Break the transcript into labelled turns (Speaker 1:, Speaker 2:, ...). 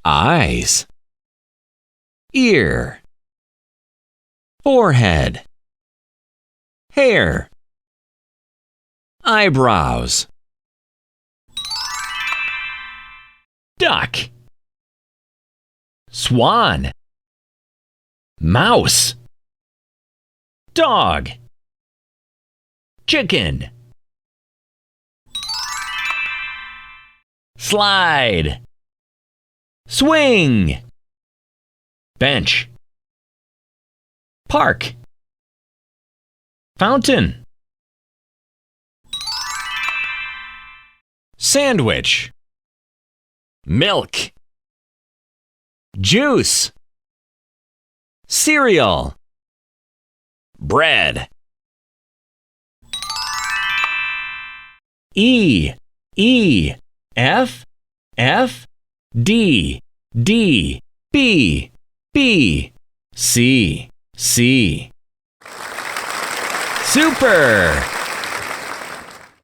Speaker 1: eyes, ear, forehead, hair, eyebrows, duck, swan, mouse, dog, chicken, slide, swing, bench, park, fountain, sandwich, milk, juice, cereal, bread. E, E, F, F, D, D, B, B, C, C. Super!